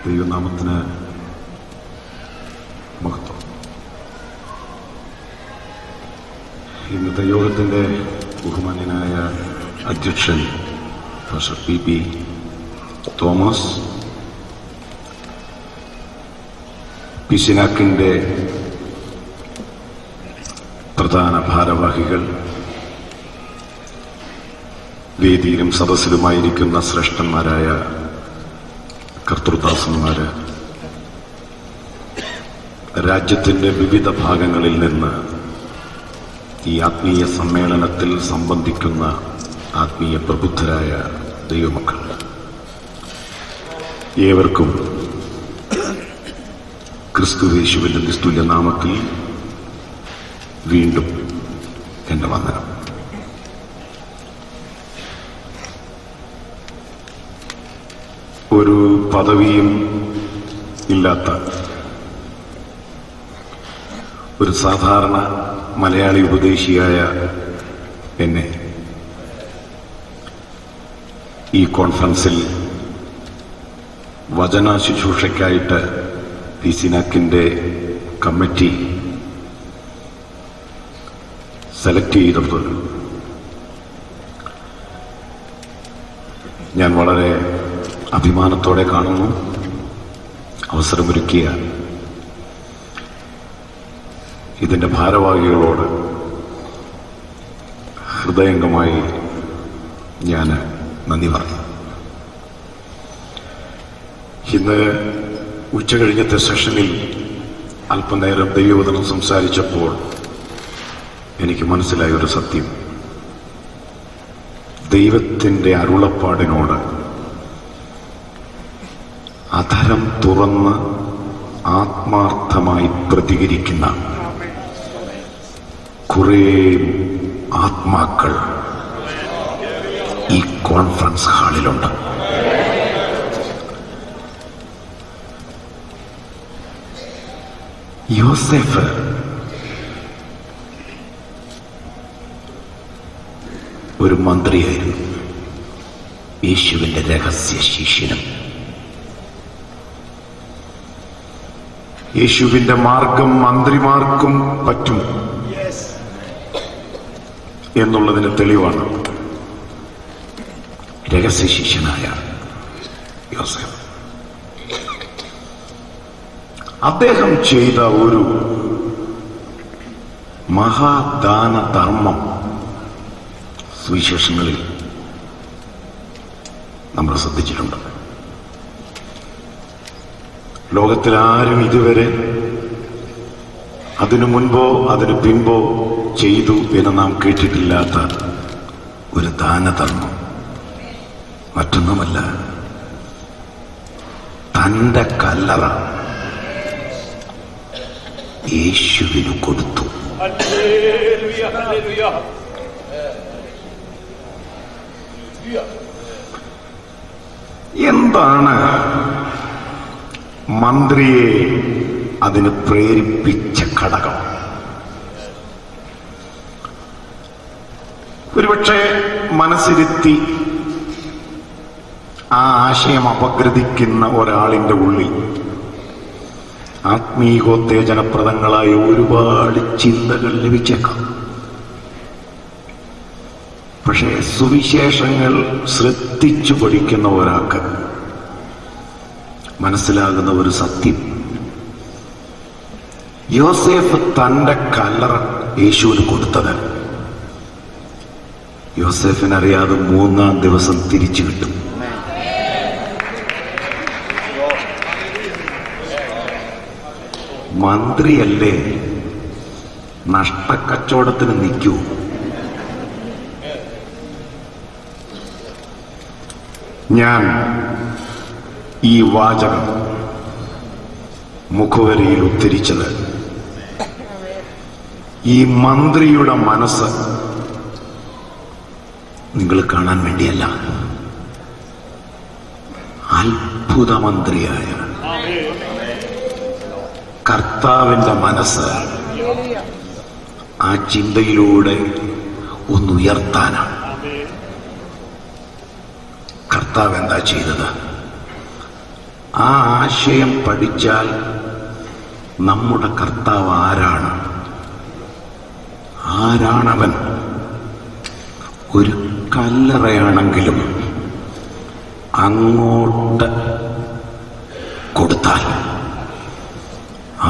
ദൈവനാമത്തിന് മഹത്വം. ഇന്നത്തെ യോഗത്തിൻ്റെ ബഹുമാന്യനായ അധ്യക്ഷൻ ഫാദർ പി തോമസ്, പിശിനാക്കിൻ്റെ പ്രധാന ഭാരവാഹികൾ, വേദിയിലും സദസ്സിലുമായിരിക്കുന്ന ശ്രേഷ്ഠന്മാരായ കർത്തൃദാസന്മാര്, രാജ്യത്തിൻ്റെ വിവിധ ഭാഗങ്ങളിൽ നിന്ന് ഈ ആത്മീയ സമ്മേളനത്തിൽ സംബന്ധിക്കുന്ന ആത്മീയ പ്രബുദ്ധരായ ദൈവമക്കൾ, ഏവർക്കും ക്രിസ്തുയേശുവിന്റെ നിസ്തുല്യ നാമത്തിൽ വീണ്ടും എന്റെ വന്ദനം. ഒരു പദവിയും ഇല്ലാത്ത ഒരു സാധാരണ മലയാളി ഉപദേശിയായ എന്നെ ഈ കോൺഫറൻസിൽ വചന ശുശ്രൂഷയ്ക്കായിട്ട് പിസിനാക്കിന്റെ കമ്മിറ്റി സെലക്ട് ചെയ്തപ്പോൾ ഞാൻ വളരെ അഭിമാനത്തോടെ കാണുന്നു. അവസരമൊരുക്കിയ ഇതിന്റെ ഭാരവാഹികളോട് ഹൃദയംഗമായി ഞാൻ നന്ദി പറഞ്ഞു. ഇന്ന് ഉച്ചകഴിഞ്ഞത്തെ സെഷനിൽ അല്പനേരം ദൈവവചനം സംസാരിച്ചപ്പോൾ എനിക്ക് മനസ്സിലായ ഒരു സത്യം, ദൈവത്തിന്റെ അരുളപ്പാടിനോട് അധരം തുറന്ന് ആത്മാർത്ഥമായി പ്രതികരിക്കുന്ന കുറേ ആത്മാക്കൾ ഈ കോൺഫറൻസ് ഹാളിലുണ്ട്. യോസേഫ് ഒരു മന്ത്രിയായിരുന്നു, യേശുവിന്റെ രഹസ്യ ശിഷ്യനും. യേശുവിന്റെ മാർഗം മന്ത്രിമാർക്കും പറ്റും എന്നുള്ളതിന് തെളിവാണ് രഹസ്യ ശിഷ്യനായ യോസേഫ്. അദ്ദേഹം ചെയ്ത ഒരു മഹാദാന ധർമ്മം സുവിശേഷങ്ങളിൽ നമ്മൾ ശ്രദ്ധിച്ചിട്ടുണ്ട്. ലോകത്തിലാരും ഇതുവരെ അതിനു മുൻപോ അതിനു പിൻപോ ചെയ്തു എന്ന് നാം കേട്ടിട്ടില്ലാത്ത ഒരു ദാനധർമ്മം മറ്റൊന്നുമല്ല, തന്റെ കല്ലറ യേശുവിന് കൊടുത്തു. എന്താണ് മന്ത്രിയെ അതിന് പ്രേരിപ്പിച്ച ഘടകം? ഒരുപക്ഷെ മനസ്സിരുത്തി ആ ആശയം അപഗ്രഥിക്കുന്ന ഒരാളിന്റെ ഉള്ളിൽ ആത്മീയോത്തേജനപ്രദങ്ങളായ ഒരുപാട് ചിന്തകൾ ലഭിച്ചേക്കാം. പക്ഷേ സുവിശേഷങ്ങൾ ശ്രദ്ധിച്ചു പഠിക്കുന്ന ഒരാൾക്ക് മനസ്സിലാകുന്ന ഒരു സത്യം, യോസേഫ് തന്റെ കല്ലറ യേശുവിന് കൊടുത്തത് യോസേഫിനറിയാതെ 3-ാം ദിവസം തിരിച്ചു കിട്ടും. മന്ത്രിയല്ലേ, നഷ്ടക്കച്ചവടത്തിന് നിൽക്കൂ. ഞാൻ ഈ വാചകം മുഖവരിയിൽ ഉദ്ധരിച്ചത് ഈ മന്ത്രിയുടെ മനസ്സ് നിങ്ങൾ കാണാൻ വേണ്ടിയല്ല, അത്ഭുത മന്ത്രിയായ കർത്താവിന്റെ മനസ്സ് ആ ചിന്തയിലൂടെ ഒന്നുയർത്താനാണ്. കർത്താവ് എന്താ ചെയ്തത്? ആ ആശയം പഠിച്ചാൽ നമ്മുടെ കർത്താവ് ആരാണവൻ? ഒരു കല്ലറയാണെങ്കിലും അങ്ങോട്ട് കൊടുത്താൽ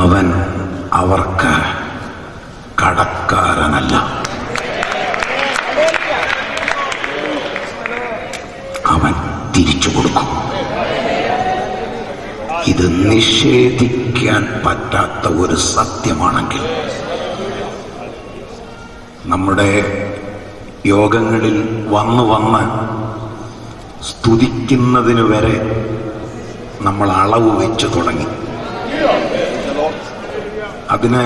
അവൻ അവർക്ക് കടക്കാരനല്ല. അവൻ തിരിച്ചു കൊടുക്കും. ഇത് നിഷേധിക്കാൻ പറ്റാത്ത ഒരു സത്യമാണെങ്കിൽ നമ്മുടെ യോഗങ്ങളിൽ വന്ന് സ്തുതിക്കുന്നതിന് വരെ നമ്മൾ അളവ് വെച്ച് തുടങ്ങി. അതിന്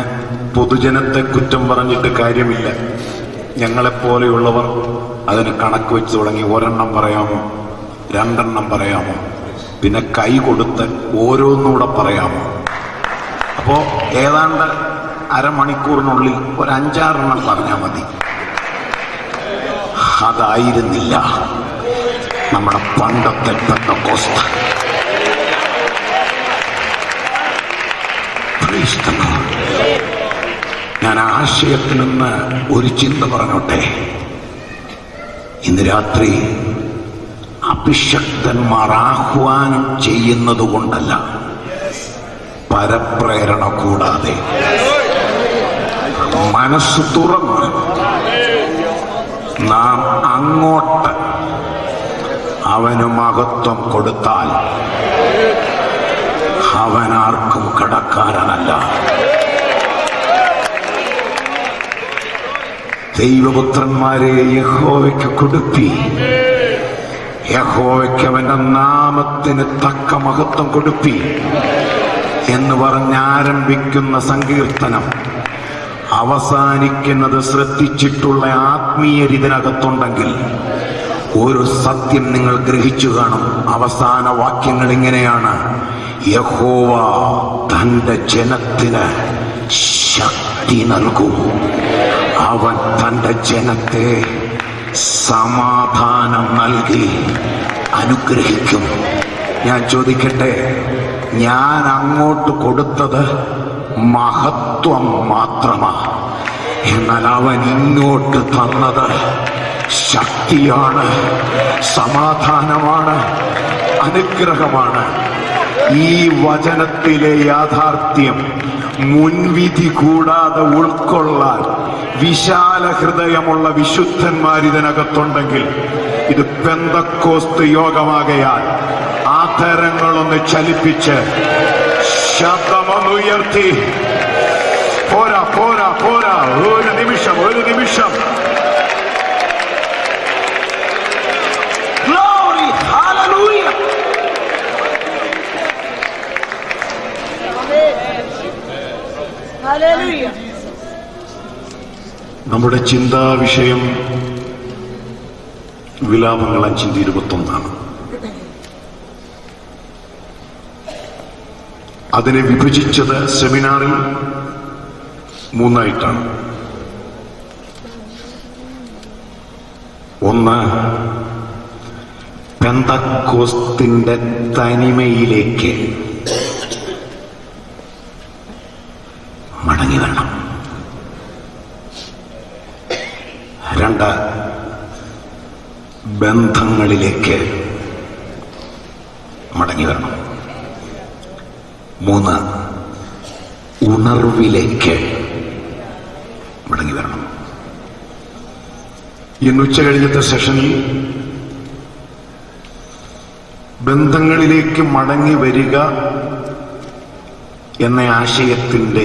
പൊതുജനത്തെ കുറ്റം പറഞ്ഞിട്ട് കാര്യമില്ല. ഞങ്ങളെപ്പോലെയുള്ളവർ അതിന് കണക്ക് വെച്ച് തുടങ്ങി. 1 എണ്ണം പറയാമോ, 2 എണ്ണം പറയാമോ, പിന്നെ കൈ കൊടുത്ത് ഓരോന്നുകൂടെ പറയാമോ. അപ്പോ ഏതാണ്ട് അരമണിക്കൂറിനുള്ളിൽ ഒരു 5-6 എണ്ണം പറഞ്ഞാൽ മതി. അതായിരുന്നില്ല നമ്മുടെ പണ്ടത്തെ പെന്തക്കോസ്ത്. ഞാൻ ആശയത്തിൽ നിന്ന് ഒരു ചിന്ത പറഞ്ഞോട്ടെ. ഇന്ന് രാത്രി അഭിഷക്തന്മാർ ആഹ്വാനം ചെയ്യുന്നത് കൊണ്ടല്ല, പരപ്രേരണ കൂടാതെ മനസ്സ് തുറന്ന് നാം അങ്ങോട്ട് അവന് മഹത്വം കൊടുത്താൽ അവനാർക്കും കടക്കാരനല്ല. ദൈവപുത്രന്മാരെ യഹോവയ്ക്ക് കൊടുപ്പി, യഹോവയ്ക്ക് അവന്റെ നാമത്തിന് തക്ക മഹത്വം കൊടുപ്പി എന്ന് പറഞ്ഞാരംഭിക്കുന്ന സങ്കീർത്തനം അവസാനിക്കുന്നത് ശ്രദ്ധിച്ചിട്ടുള്ള ആത്മീയർ ഇതിനകത്തുണ്ടെങ്കിൽ ഒരു സത്യം നിങ്ങൾ ഗ്രഹിച്ചു കാണും. അവസാന വാക്യങ്ങൾ ഇങ്ങനെയാണ്: യഹോവ തന്റെ ജനത്തിന് ശക്തി നൽകും, അവൻ തന്റെ ജനത്തെ സമാധാനം നൽകി അനുഗ്രഹിക്കും. ഞാൻ ചോദിക്കട്ടെ, ഞാൻ അങ്ങോട്ട് കൊടുത്തത് മഹത്വം മാത്രമാ, എന്നാൽ അവൻ ഇങ്ങോട്ട് തന്നത് ശക്തിയാണ്, സമാധാനമാണ്, അനുഗ്രഹമാണ്. ഈ വചനത്തിലെ യാഥാർത്ഥ്യം മുൻവിധി കൂടാതെ ഉൾക്കൊള്ളാൻ വിശാല ഹൃദയമുള്ള വിശുദ്ധന്മാർ ഇതിനകത്തുണ്ടെങ്കിൽ ഇത് പെന്തക്കോസ്ത് യോഗമാകയാൽ ആധരങ്ങളൊന്ന് ചലിപ്പിച്ച് ശബ്ദമൊന്നുയർത്തി പോരാ പോരാ പോരാ, ഒരു നിമിഷം Glory, hallelujah. Hallelujah. നമ്മുടെ ചിന്താ വിഷയം വിലാപങ്ങൾ 5:21. അതിനെ വിഭജിച്ചത് സെമിനാറിൽ 3 ഒന്ന്, പെന്തക്കോസ്തിന്റെ തനിമയിലേക്ക് മടങ്ങി വരണം. 2, ബന്ധങ്ങളിലേക്ക് മടങ്ങി വരണം. 3, ഉണർവിലേക്ക് മടങ്ങി വരണം. ഇന്ന് ഉച്ച കഴിഞ്ഞത്തെ സെഷനിൽ ബന്ധങ്ങളിലേക്ക് മടങ്ങി വരിക എന്ന ആശയത്തിന്റെ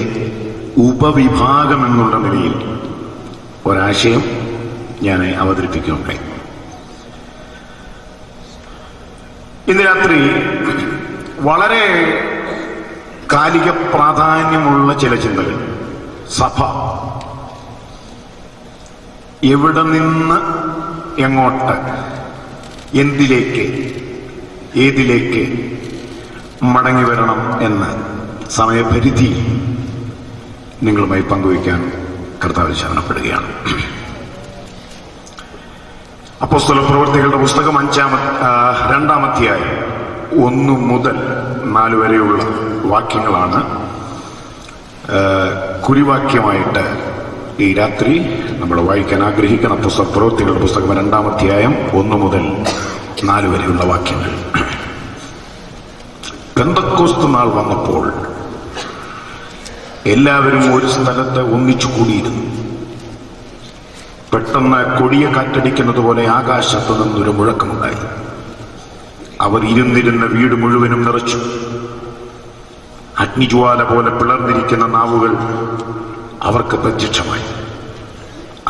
ഉപവിഭാഗം എന്നുള്ള നിലയിൽ ഒരാശയം ഞാൻ അവതരിപ്പിക്കുകയുണ്ടായി. ഇന്ന് രാത്രി വളരെ കാലിക പ്രാധാന്യമുള്ള ചില ചിന്തകൾ, സഭ എവിടെ നിന്ന് എങ്ങോട്ട്, എന്തിലേക്ക്, ഏതിലേക്ക് മടങ്ങി വരണം എന്ന് സമയപരിധി നിങ്ങളുമായി പങ്കുവയ്ക്കാൻ കർത്താവിൽ ശരണപ്പെടുകയാണ്. അപ്പോസ്തല പ്രവൃത്തികളുടെ പുസ്തകം 2-ാം അധ്യായം 1 മുതൽ 4 വരെയുള്ള വാക്യങ്ങളാണ് കുറിവാക്യമായിട്ട് ഈ രാത്രി നമ്മൾ വായിക്കാൻ ആഗ്രഹിക്കുന്ന പുസ്തകം. പ്രവൃത്തികളുടെ പുസ്തകം 2-ാം അധ്യായം 1 മുതൽ 4 വരെയുള്ള വാക്യങ്ങൾ. പെന്തക്കോസ്ത് നാൾ വന്നപ്പോൾ എല്ലാവരും ഒരു സ്ഥലത്ത് ഒന്നിച്ചു കൂടിയിരുന്നു. പെട്ടെന്ന് കൊടിയ കാറ്റടിക്കുന്നത് പോലെ ആകാശത്തു നിന്നൊരു മുഴക്കമുണ്ടായി. അവർ ഇരുന്നിരുന്ന വീട് മുഴുവനും നിറച്ചു. അഗ്നിജ്വാല പോലെ പിളർന്നിരിക്കുന്ന നാവുകൾ അവർക്ക് പ്രത്യക്ഷമായി.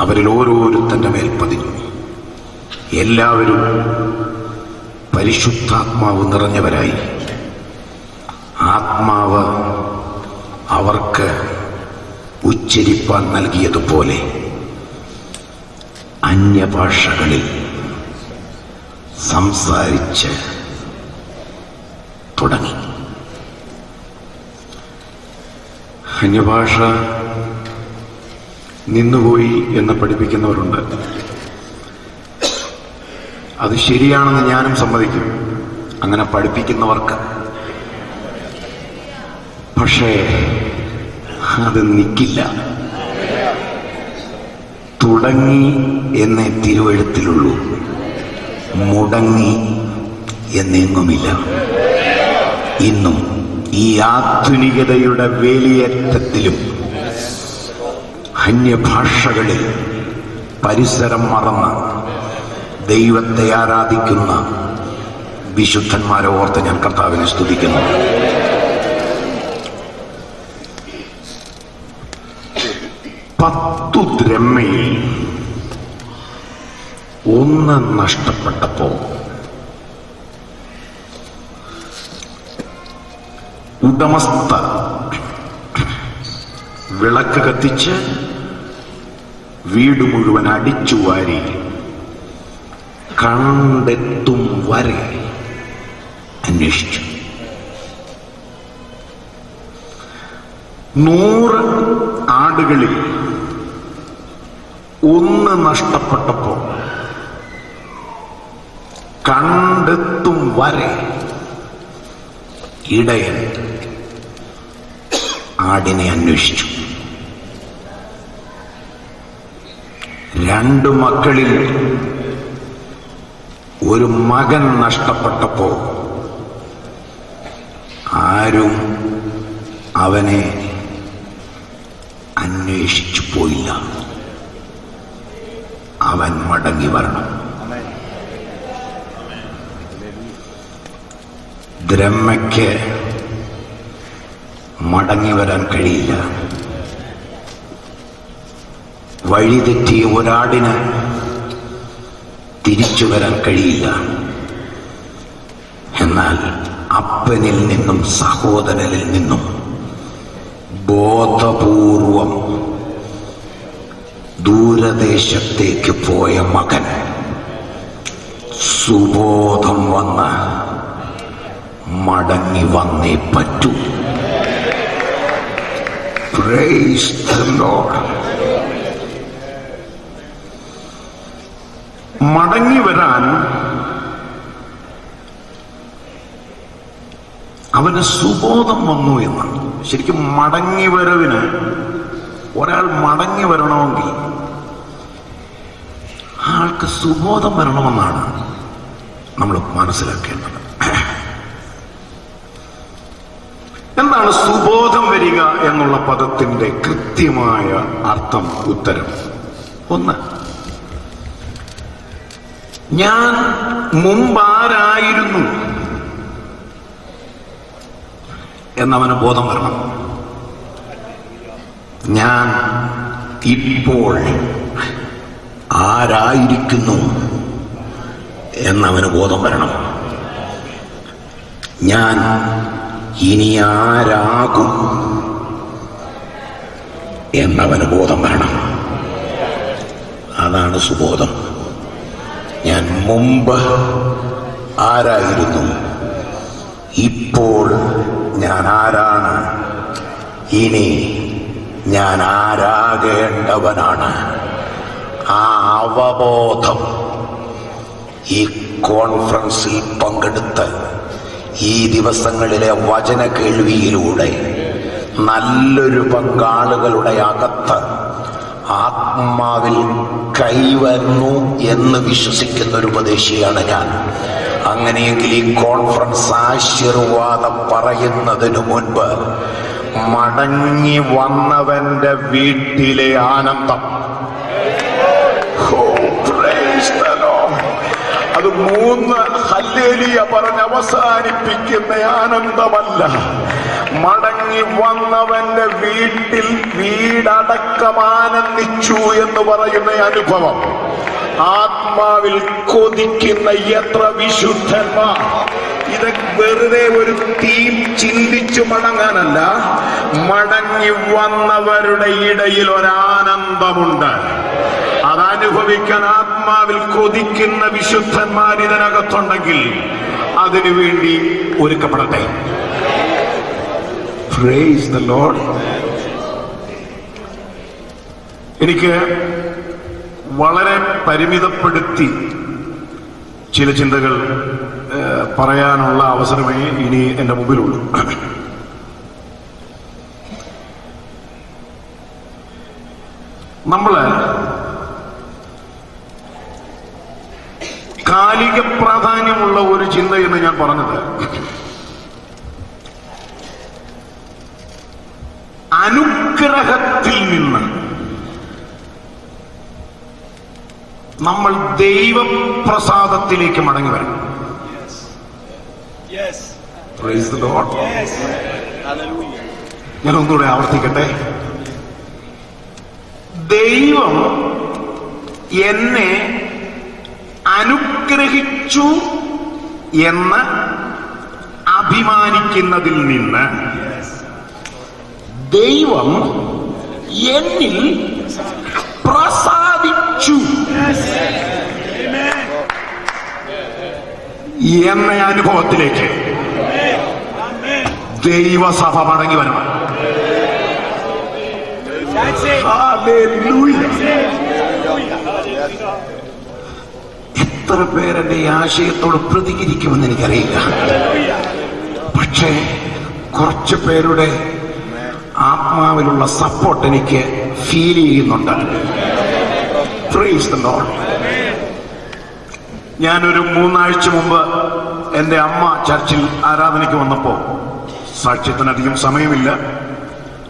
അവരിൽ ഓരോരുത്തന്റെ മേൽ പതിഞ്ഞു. എല്ലാവരും പരിശുദ്ധാത്മാവ് നിറഞ്ഞവരായി. ആത്മാവ് അവർക്ക് ഉച്ചരിപ്പാൻ നൽകിയതുപോലെ അന്യഭാഷകളിൽ സംസാരിച്ച് തുടങ്ങി. അന്യഭാഷ നിന്നുപോയി എന്ന് പഠിപ്പിക്കുന്നവരുണ്ട്. അത് ശരിയാണെന്ന് ഞാനും സമ്മതിക്കും, അങ്ങനെ പഠിപ്പിക്കുന്നവർക്ക്. പക്ഷേ അത് നിൽക്കില്ല. തുടങ്ങി എന്നേ തിരുവെഴുത്തിലുള്ളൂ, മുടങ്ങി എന്നെങ്ങുമില്ല. ഇന്നും ഈ ആധുനികതയുടെ വേലിയേറ്റത്തിലും അന്യഭാഷകളിൽ പരിസരം മറന്ന് ദൈവത്തെ ആരാധിക്കുന്ന വിശുദ്ധന്മാരെ ഓർത്ത് ഞാൻ കർത്താവിനെ സ്തുതിക്കുന്നു. പത്തു ദ്രഹ്മയിൽ 1 നഷ്ടപ്പെട്ടപ്പോ ഉടമസ്ഥ വിളക്ക് കത്തിച്ച് വീട് മുഴുവൻ അടിച്ചു വാരി കണ്ടെത്തും വരെ അന്വേഷിച്ചു. 100 ആടുകളിൽ 1 നഷ്ടപ്പെട്ടപ്പോ കണ്ടെത്തും വരെ ഇടയൻ ആടിനെ അന്വേഷിച്ചു. 2 മക്കളിൽ 1 മകൻ നഷ്ടപ്പെട്ടപ്പോ ആരും അവനെ അന്വേഷിച്ചു പോയില്ല. അവൻ മടങ്ങി വരണം. ദ്രഹ്മയ്ക്ക് മടങ്ങി വരാൻ കഴിയില്ല. വഴിതെറ്റിയ ഒരാടിന് തിരിച്ചു വരാൻ കഴിയില്ല. എന്നാൽ അപ്പനിൽ നിന്നും സഹോദരനിൽ നിന്നും ബോധപൂർവം ദൂരദേശത്തേക്ക് പോയ മകൻ സുബോധം വന്ന് മടങ്ങി വന്നേ പറ്റൂ. Praise the Lord. മടങ്ങി വരാൻ അവന് സുബോധം വന്നു എന്നാണ്. ശരിക്കും മടങ്ങി വരവിന് ഒരാൾ മടങ്ങി വരണമെങ്കിൽ ആൾക്ക് സുബോധം വരണമെന്നാണ് നമ്മൾ മനസ്സിലാക്കേണ്ടത്. എന്താണ് സുബോധം വരിക എന്നുള്ള പദത്തിന്റെ കൃത്യമായ അർത്ഥം? ഉത്തരം 1, ഞാൻ മുമ്പാരായിരുന്നു എന്നവന് ബോധം വരണം. ഞാൻ ഇപ്പോൾ ആരായിരിക്കുന്നു എന്നവന് ബോധം വരണം. ഞാൻ ഇനി ആരാകും എന്നവന് ബോധം വരണം. അതാണ് സുബോധം. ഞാൻ മുമ്പ് ആരായിരുന്നു, ഇപ്പോൾ ഞാൻ ആരാണ്, ഇനി ഞാൻ ആരാകേണ്ടവനാണ്. ആ അവബോധം ഈ കോൺഫറൻസിൽ പങ്കെടുത്ത് ഈ ദിവസങ്ങളിലെ വചന കേൾവിയിലൂടെ നല്ലൊരു പങ്കാളുകളുടെ അകത്ത് ആത്മാവിൽ കൈവരുന്നു എന്ന് വിശ്വസിക്കുന്ന ഒരു ഉപദേശിയാണ് ഞാൻ. അങ്ങനെയെങ്കിൽ ഈ കോൺഫറൻസ് ആശീർവാദം പറയുന്നതിനു മുൻപ് മടങ്ങി വന്നവന്റെ വീട്ടിലെ ആനന്ദം, അത് 3 ഹല്ലേലൂയ പറഞ്ഞ് അവസാനിപ്പിക്കുന്ന ആനന്ദമല്ല. മടങ്ങി വന്നവന്റെ വീട്ടിൽ വീടടക്കമാനന്ദിച്ചു എന്ന് പറയുന്ന അനുഭവം, ആത്മാവിൽ കൊതിക്കുന്ന എത്ര വിശുദ്ധന്മാർ. ഇത് വെറുതെ ഒരു തീം ചിന്തിച്ചു മടങ്ങാനല്ല, മടങ്ങി വന്നവരുടെ ഇടയിൽ ഒരാനന്ദമുണ്ട്. അതനുഭവിക്കാൻ ആത്മാവിൽ കൊതിക്കുന്ന വിശുദ്ധന്മാർ ഇതിനകത്തുണ്ടെങ്കിൽ അതിനുവേണ്ടി ഒരുക്കപ്പെടട്ടെ. Praise the Lord. എനിക്ക് വളരെ പരിമിതപ്പെടുത്തി ചില ചിന്തകൾ പറയാനുള്ള അവസരമേ ഇനി എൻ്റെ മുമ്പിലുള്ളൂ. നമ്മള് കാലിക പ്രാധാന്യമുള്ള ഒരു ചിന്ത എന്ന് ഞാൻ പറഞ്ഞത്, അനുഗ്രഹത്തിൽ നിന്ന് നമ്മൾ ദൈവപ്രസാദത്തിലേക്ക് മടങ്ങി വരണം. Praise the Lord. ഞാൻ ഒന്നുകൂടെ ആവർത്തിക്കട്ടെ. ദൈവം എന്നെ അനുഗ്രഹിച്ചു എന്ന് അഭിമാനിക്കുന്നതിൽ നിന്ന് ദൈവം എന്നിൽ പ്രസാദിച്ചു എന്ന അനുഭവത്തിലേക്ക് ദൈവസഭ മടങ്ങി വരണം. എത്ര പേരെന്റെ ഈ ആശയത്തോട് പ്രതികരിക്കുമെന്ന് എനിക്കറിയില്ല. പക്ഷേ കുറച്ചു പേരുടെ ആത്മാവിലുള്ള സപ്പോർട്ട് എനിക്ക് ഫീൽ ചെയ്യുന്നുണ്ട്. Praise the Lord. ഞാനൊരു 3 ആഴ്ച മുമ്പ് എൻ്റെ അമ്മ ചർച്ചിൽ ആരാധനയ്ക്ക് വന്നപ്പോൾ, സാക്ഷ്യത്തിനധികം സമയമില്ല,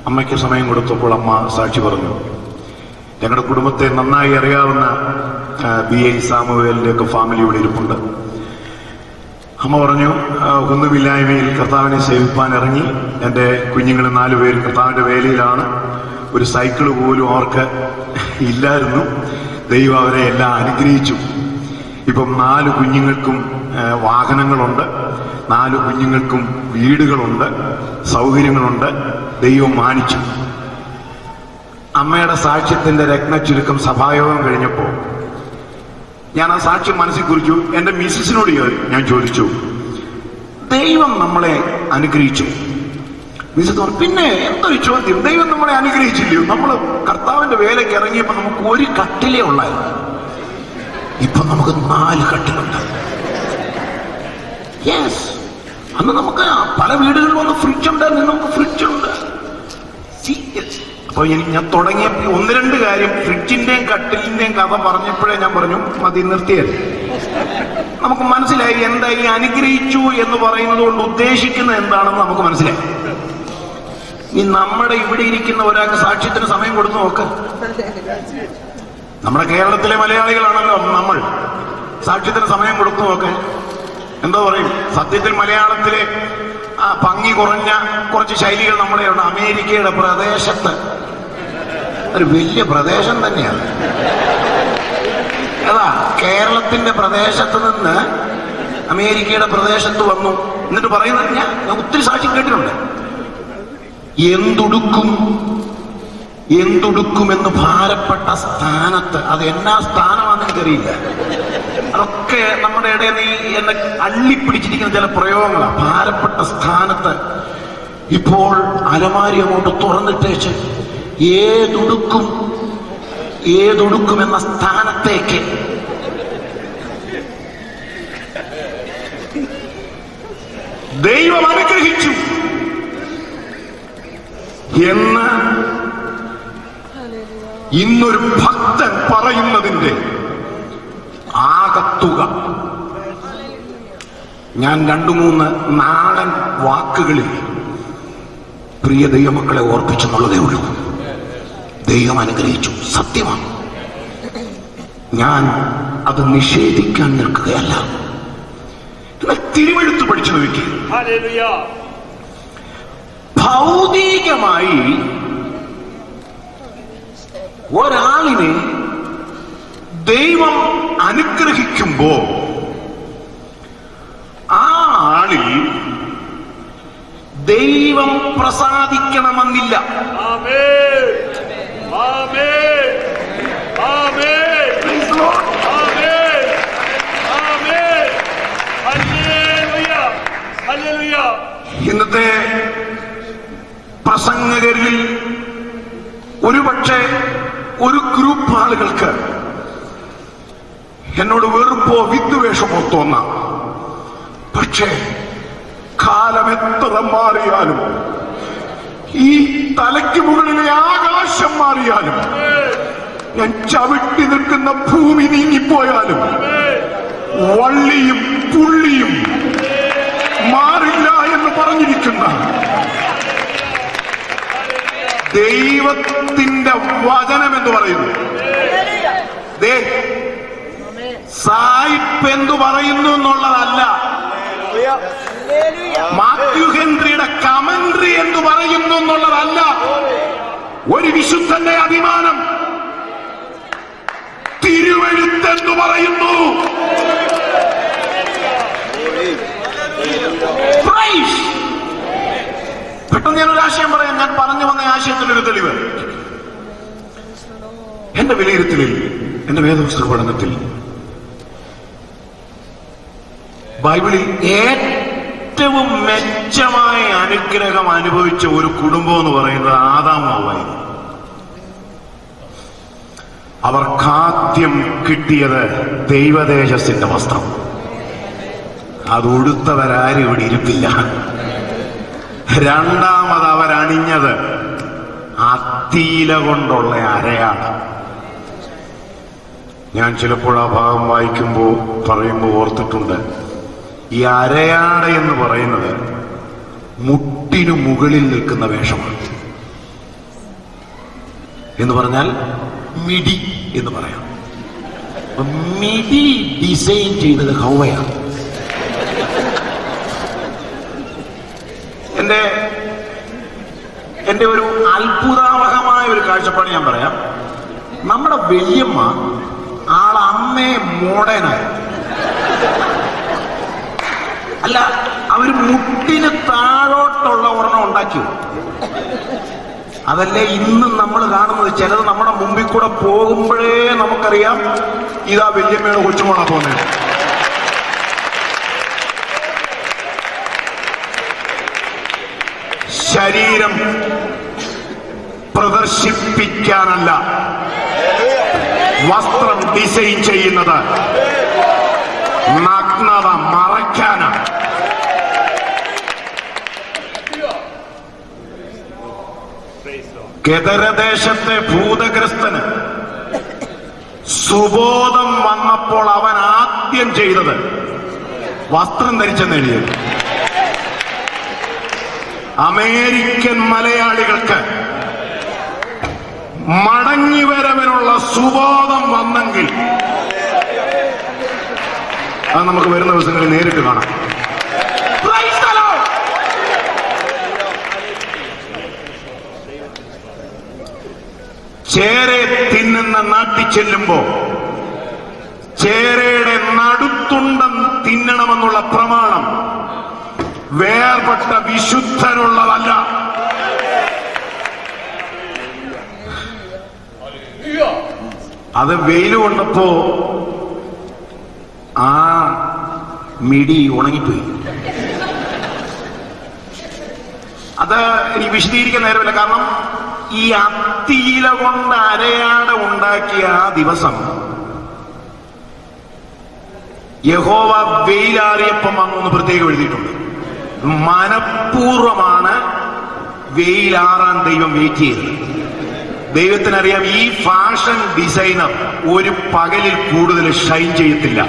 അമ്മയ്ക്ക് സമയം കൊടുത്തപ്പോൾ അമ്മ സാക്ഷി പറഞ്ഞു. ഞങ്ങളുടെ കുടുംബത്തെ നന്നായി അറിയാവുന്ന BI സാമുവേലിന്റെ ഒക്കെ ഫാമിലി ഇവിടെ ഇരിപ്പുണ്ട്. അമ്മ പറഞ്ഞു, ഒന്നുമില്ലായ്മയിൽ കർത്താവിനെ സേവിപ്പാൻ ഇറങ്ങി. എൻ്റെ കുഞ്ഞുങ്ങൾ 4 പേര് കർത്താവിൻ്റെ വേലയിലാണ്. ഒരു സൈക്കിള് പോലും അവർക്ക് ഇല്ലായിരുന്നു. ദൈവം അവരെ എല്ലാം അനുഗ്രഹിച്ചു. ഇപ്പം 4 കുഞ്ഞുങ്ങൾക്കും വാഹനങ്ങളുണ്ട്, 4 കുഞ്ഞുങ്ങൾക്കും വീടുകളുണ്ട്, സൗകര്യങ്ങളുണ്ട്. ദൈവം മാനിച്ചു. അമ്മയുടെ സാക്ഷ്യത്തിന്റെ രത്നച്ചുരുക്കം സഭായോഗം കഴിഞ്ഞപ്പോൾ ഞാൻ ആ സാക്ഷ്യം മനസ്സിൽ കുറിച്ചു. എൻ്റെ മിസ്സിനോട് ഞാൻ ചോദിച്ചു, ദൈവം നമ്മളെ അനുഗ്രഹിച്ചു? മിസ്സസ് പറഞ്ഞു, പിന്നെ എന്തൊരു ചോദ്യം, ദൈവം നമ്മളെ അനുഗ്രഹിച്ചില്ലയോ? നമ്മൾ കർത്താവിന്റെ വേലയ്ക്ക് ഇറങ്ങിയപ്പോൾ നമുക്ക് ഒരു കട്ടിലേ ഉള്ളായിരുന്നു, ഇപ്പൊ നമുക്ക് 4 കട്ടിലുണ്ട്. യെസ്, അന്ന് നമുക്ക് പല വീടുകളിൽ വന്ന് ഫ്രിഡ്ജ് ഉണ്ടായിരുന്നു, നമുക്ക് ഫ്രിഡ്ജുണ്ട്. അപ്പൊ ഞാൻ തുടങ്ങിയ 1-2 കാര്യം ഫ്രിഡ്ജിന്റെയും കട്ടിലിന്റെയും കഥ പറഞ്ഞപ്പോഴേ ഞാൻ പറഞ്ഞു മതി, നിർത്തിയത്. നമുക്ക് മനസ്സിലായി എന്താ ഈ അനുഗ്രഹിച്ചു എന്ന് പറയുന്നത് കൊണ്ട് ഉദ്ദേശിക്കുന്നത് എന്താണെന്ന് നമുക്ക് മനസ്സിലായി. ഈ നമ്മുടെ ഇവിടെ ഇരിക്കുന്ന ഒരാൾക്ക് സാക്ഷ്യത്തിന് സമയം കൊടുത്തു നോക്ക്. നമ്മുടെ കേരളത്തിലെ മലയാളികളാണല്ലോ നമ്മൾ. സാക്ഷ്യത്തിന് സമയം കൊടുത്തു നോക്ക്. എന്താ പറയും? സത്യത്തിൽ മലയാളത്തിലെ ഭംഗി കുറഞ്ഞ കുറച്ച് ശൈലികൾ നമ്മുടെ ഉണ്ട്. അമേരിക്കയുടെ പ്രദേശത്ത് ഒരു വലിയ പ്രദേശം തന്നെയാണ്. അതാ കേരളത്തിന്റെ പ്രദേശത്ത് നിന്ന് അമേരിക്കയുടെ പ്രദേശത്ത് വന്നു എന്നിട്ട് പറയുന്നത് ഞാൻ ഒത്തിരി സാക്ഷ്യം കേട്ടിട്ടുണ്ട്. എന്തുടുക്കുമെന്ന് ഭാരപ്പെട്ട സ്ഥാനത്ത്, അത് എന്നാ സ്ഥാനമാണെന്ന് എനിക്കറിയില്ല, അതൊക്കെ നമ്മുടെ ഇടയിൽ നീ എന്നെ അള്ളിപ്പിടിച്ചിരിക്കുന്ന ചില പ്രയോഗങ്ങളാണ്. ഭാരപ്പെട്ട സ്ഥാനത്ത് ഇപ്പോൾ അലമാരി അങ്ങോട്ട് തുറന്നിട്ടേച്ച് ഏതൊടുക്കുമെന്ന സ്ഥാനത്തേക്ക് ദൈവം അനുഗ്രഹിച്ചു എന്ന് ഇന്നൊരു ഭക്തൻ പറയുന്നതിന്റെ ആകത്തുക ഞാൻ 2-3 നാടൻ വാക്കുകളിൽ പ്രിയ ദൈവമക്കളെ ഓർപ്പിച്ചെന്നുള്ളതേ ഉള്ളൂ. ദൈവം അനുഗ്രഹിച്ചു, സത്യമാണ്. ഞാൻ അത് നിഷേധിക്കാൻ നിൽക്കുകയല്ല. തിരുവെഴുത്ത് പഠിച്ചു നോക്കി. ഭൗതികമായി ഒരാളിനെ ദൈവം അനുഗ്രഹിക്കുമ്പോ ആ ആളിൽ ദൈവം പ്രസാദിക്കണമെന്നില്ല. ഇന്നത്തെ പ്രസംഗകരിൽ ഒരുപക്ഷെ ഒരു ഗ്രൂപ്പ് ആളുകൾക്ക് എന്നോട് വെറുപ്പോ വിദ്വേഷമോ തോന്നാം. പക്ഷേ കാലം എത്ര മാറിയാലും, ഈ തലയ്ക്ക് മുകളിലെ ആകാശം മാറിയാലും, ഞാൻ ചവിട്ടി നിൽക്കുന്ന ഭൂമി നീങ്ങിപ്പോയാലും, വള്ളിയും പുള്ളിയും മാറില്ല എന്ന് പറഞ്ഞിരിക്കുന്ന ദൈവത്തിന്റെ വചനം എന്ന് പറയുന്നു. സായിപ്പ് എന്തു പറയുന്നു എന്നുള്ളതല്ല, മാത്യു ഹെൻറിയുടെ കമന്ററി എന്ന് പറയുന്നു എന്നുള്ളതല്ല ഒരു വിശുദ്ധന്റെ അഭിമാനം. തിരുവെഴുത്തെന്ന് പറയുന്നു. പെട്ടെന്ന് ഞാനൊരു ആശയം പറയാം. ഞാൻ പറഞ്ഞു വന്ന ആശയത്തിലൊരു തെളിവ്. എന്റെ വിലയിരുത്തലിൽ, എന്റെ വേദപുസ്തക പഠനത്തിൽ ബൈബിളിൽ ഏറ്റവും മെച്ചമായ അനുഗ്രഹം അനുഭവിച്ച ഒരു കുടുംബം എന്ന് പറയുന്നത് ആദാമും ഹവ്വയും. അവർക്കാദ്യം കിട്ടിയത് ദൈവതേജസ്സിന്റെ വസ്ത്രം. അത് ഉടുത്തവരാരും ഇവിടെ ഇരിപ്പില്ല. രണ്ടാമത് അവരണിഞ്ഞത് അത്തീല കൊണ്ടുള്ള അരയാണ്. ഞാൻ ചിലപ്പോൾ ആ ഭാഗം പറയുമ്പോൾ ഓർത്തിട്ടുണ്ട്, ഈ അരയാട എന്ന് പറയുന്നത് മുട്ടിനു മുകളിൽ നിൽക്കുന്ന വേഷമാണ്. എന്ന് പറഞ്ഞാൽ മിഡി എന്ന് പറയാം. മിഡി ഡിസൈൻ ചെയ്തത് ഹവ്വയാണ്. എന്റെ ഒരു അത്ഭുതാവഹമായ ഒരു കാഴ്ചപ്പാട് ഞാൻ പറയാം. നമ്മുടെ വല്യമ്മ ആളമ്മേ മോഡേണായി അല്ല, അവര് മുട്ടിന് താഴോട്ടുള്ള ഒരെണ്ണം ഉണ്ടാക്കി. അതല്ലേ ഇന്നും നമ്മൾ കാണുന്നത്. ചിലത് നമ്മുടെ മുമ്പിൽ കൂടെ പോകുമ്പോഴേ നമുക്കറിയാം ഇതാ വല്യമ്മയുടെ കൊച്ചുമോളാ പോകുന്നത്. ശരീരം പ്രദർശിപ്പിക്കാനല്ല വസ്ത്രം ഡിസൈൻ ചെയ്യുന്നത്, നഗ്നത മറയ്ക്കാനാണ്. ഗദരദേശത്തെ ഭൂതഗ്രസ്തന് സുബോധം വന്നപ്പോൾ അവൻ ആദ്യം ചെയ്തത് വസ്ത്രം ധരിച്ചെന്നെഴുതിയത്. അമേരിക്കൻ മലയാളികൾക്ക് മടങ്ങിവരവിനുള്ള സുബോധം വന്നെങ്കിൽ അത് നമുക്ക് വരുന്ന ദിവസങ്ങളിൽ നേരിട്ട് കാണാം. ചേരയെ തിന്നുന്ന നാട്ടിൽ ചെല്ലുമ്പോ ചേരയുടെ നടുത്തുണ്ടം തിന്നണമെന്നുള്ള പ്രമാണം വേർപെട്ട വിശുദ്ധനുള്ളതല്ല. അത് വെയിൽ കൊണ്ടപ്പോ ആ മിടി ഉണങ്ങിപ്പോയി. അത് ഇനി വിശദീകരിക്കാൻ നേരമില്ല. കാരണം ഈ അത്തിയില കൊണ്ട് അരയാട ഉണ്ടാക്കിയ ആ ദിവസം യഹോവ വെയിലാറിയപ്പം വന്നു പ്രത്യേകം എഴുതിയിട്ടുണ്ട്. മനഃപൂർവമാണ് വെയിലാറാൻ ദൈവം വെയിറ്റ് ചെയ്തത്. ദൈവത്തിനറിയാം ഈ ഫാഷൻ ഡിസൈനർ ഒരു പകലിൽ കൂടുതൽ ഷൈൻ ചെയ്യത്തില്ല.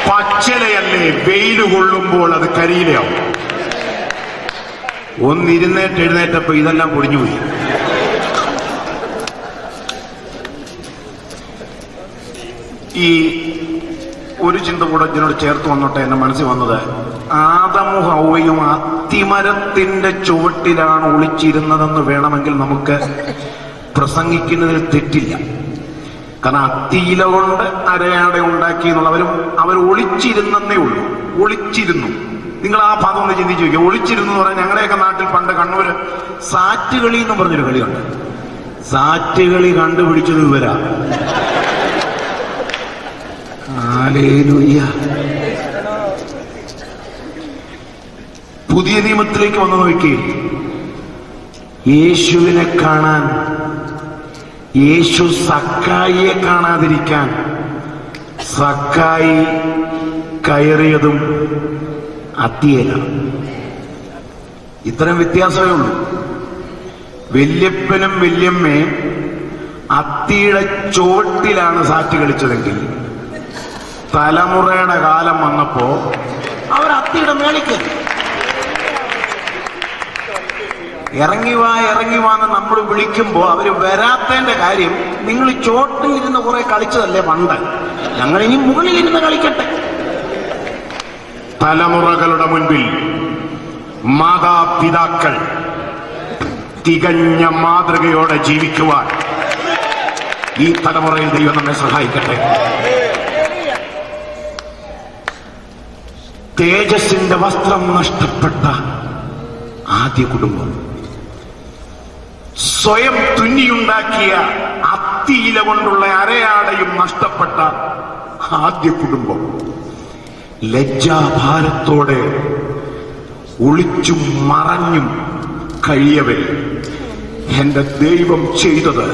പച്ചലയല്ലേ, വെയിൽ കൊള്ളുമ്പോൾ അത് കരിയിലയാവും. എഴുന്നേറ്റപ്പോ ഇതെല്ലാം പൊടിഞ്ഞുപോയി. ഈ ഒരു ചിന്ത കൂടെ ഇതിനോട് ചേർത്ത് വന്നോട്ടെ എന്റെ മനസ്സിൽ വന്നത്, ആദമും ഹൗവയും അത്തിമരത്തിന്റെ ചുവട്ടിലാണ് ഒളിച്ചിരുന്നതെന്ന് വേണമെങ്കിൽ നമുക്ക് പ്രസംഗിക്കുന്നതിൽ തെറ്റില്ല. കാരണം അത്തിയില കൊണ്ട് അരയാടെ ഉണ്ടാക്കി എന്നുള്ളവരും അവർ ഒളിച്ചിരുന്നേ ഉള്ളൂ. ഒളിച്ചിരുന്നു. നിങ്ങൾ ആ ഭാഗം ഒന്ന് ചിന്തിച്ചു നോക്കിയാൽ, ഒളിച്ചിരുന്നു എന്ന് പറഞ്ഞാൽ ഞങ്ങളുടെയൊക്കെ നാട്ടിൽ പണ്ട് കണ്ണൂര് സാറ്റുകളി എന്ന് പറഞ്ഞൊരു കളിയുണ്ട്. സാറ്റുകളി കണ്ടുപിടിച്ചത് ഇവരാ. ഹല്ലേലൂയ. പുതിയ നിയമത്തിലേക്ക് വന്നു നോക്കി, യേശുവിനെ കാണാൻ, യേശു സക്കായിയെ കാണാതിരിക്കാൻ സക്കായി കയറിയതും അത്തിയിലാണ്. ഇത്തരം വ്യത്യാസമേ ഉള്ളൂ. വല്യപ്പനും വല്യമ്മയും അത്തിയുടെ ചോട്ടിലാണ് സാറ്റ് കളിച്ചതെങ്കിൽ തലമുറയുടെ കാലം വന്നപ്പോ അവർ അത്തിയുടെ മേളിക്ക് ഇറങ്ങി വാന്ന് നമ്മൾ വിളിക്കുമ്പോ അവര് വരാത്തതിന്റെ കാര്യം, നിങ്ങൾ ചോട്ടിലിരുന്ന് കുറെ കളിച്ചതല്ലേ പണ്ട്, ഞങ്ങൾ ഇനി മുകളിലിരുന്ന് കളിക്കട്ടെ. തലമുറകളുടെ മുൻപിൽ മാതാപിതാക്കൾ തികഞ്ഞ മാതൃകയോടെ ജീവിക്കുവാൻ ഈ തലമുറയിൽ ദൈവം നമ്മെ സഹായിക്കട്ടെ. തേജസ്സിന്റെ വസ്ത്രം നഷ്ടപ്പെട്ട ആദ്യ കുടുംബം, സ്വയം തുന്നിയുണ്ടാക്കിയ അത്തിയില കൊണ്ടുള്ള അരയാടയും നഷ്ടപ്പെട്ട ആദ്യ കുടുംബം, ലജ്ജാഭാരത്തോടെ ഒളിച്ചും മറഞ്ഞും കഴിയവേ എന്റെ ദൈവം ചെയ്തത്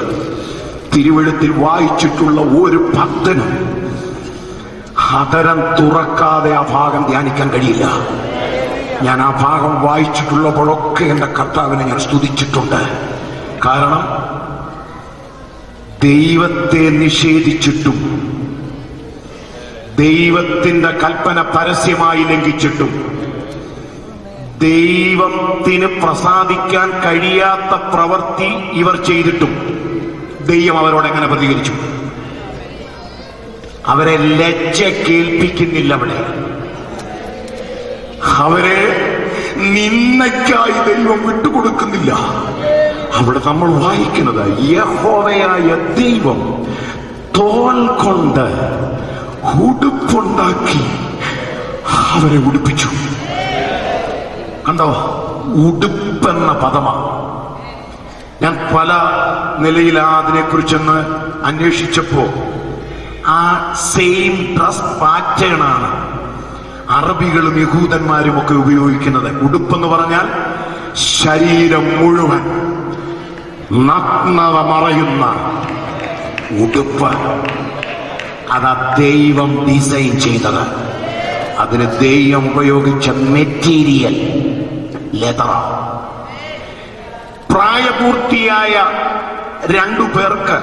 തിരുവെഴുത്തിൽ വായിച്ചിട്ടുള്ള ഒരു ഭക്തനും അതരം തുറക്കാതെ ആ ഭാഗം ധ്യാനിക്കാൻ കഴിയില്ല. ഞാൻ ആ ഭാഗം വായിച്ചിട്ടുള്ളപ്പോഴൊക്കെ എന്റെ കർത്താവിനെ ഞാൻ സ്തുതിച്ചിട്ടുണ്ട്. കാരണം ദൈവത്തെ നിഷേധിച്ചിട്ടും ദൈവത്തിന്റെ കൽപ്പന പരസ്യമായി ലംഘിച്ചിട്ടും ദൈവത്തിന് പ്രസാദിക്കാൻ കഴിയാത്ത പ്രവൃത്തി ഇവർ ചെയ്തിട്ടും ദൈവം അവരോട് എങ്ങനെ പ്രതികരിച്ചു? അവരെ ലജ്ജ കേൾപ്പിക്കുന്നില്ല. അവരെ നിന്നയ്ക്കായി ദൈവം വിട്ടുകൊടുക്കുന്നില്ല. അവിടെ നമ്മൾ വായിക്കുന്നത്, യഹോവയായ ദൈവം തോൽ കൊണ്ട് ഉടുപ്പുണ്ടാക്കി അവരെ ഉടുപ്പിച്ചു. കണ്ടോ, ഉടുപ്പെന്ന പദമാണ്. ഞാൻ പല നിലയിൽ അതിനെക്കുറിച്ചൊന്ന് അന്വേഷിച്ചപ്പോ ആ സെയിം ഡ്രസ് പാറ്റേൺ ആണ് അറബികളും യഹൂദന്മാരും ഒക്കെ ഉപയോഗിക്കുന്നത്. ഉടുപ്പെന്ന് പറഞ്ഞാൽ ശരീരം മുഴുവൻ നഗ്നത മറയുന്ന ഉടുപ്പ്. അതാ ദൈവം ഡിസൈൻ ചെയ്തത്. അതിന് ദൈവം ഉപയോഗിച്ച മെറ്റീരിയൽ ലെതർ. പ്രായപൂർത്തിയായ 2 പേർക്ക്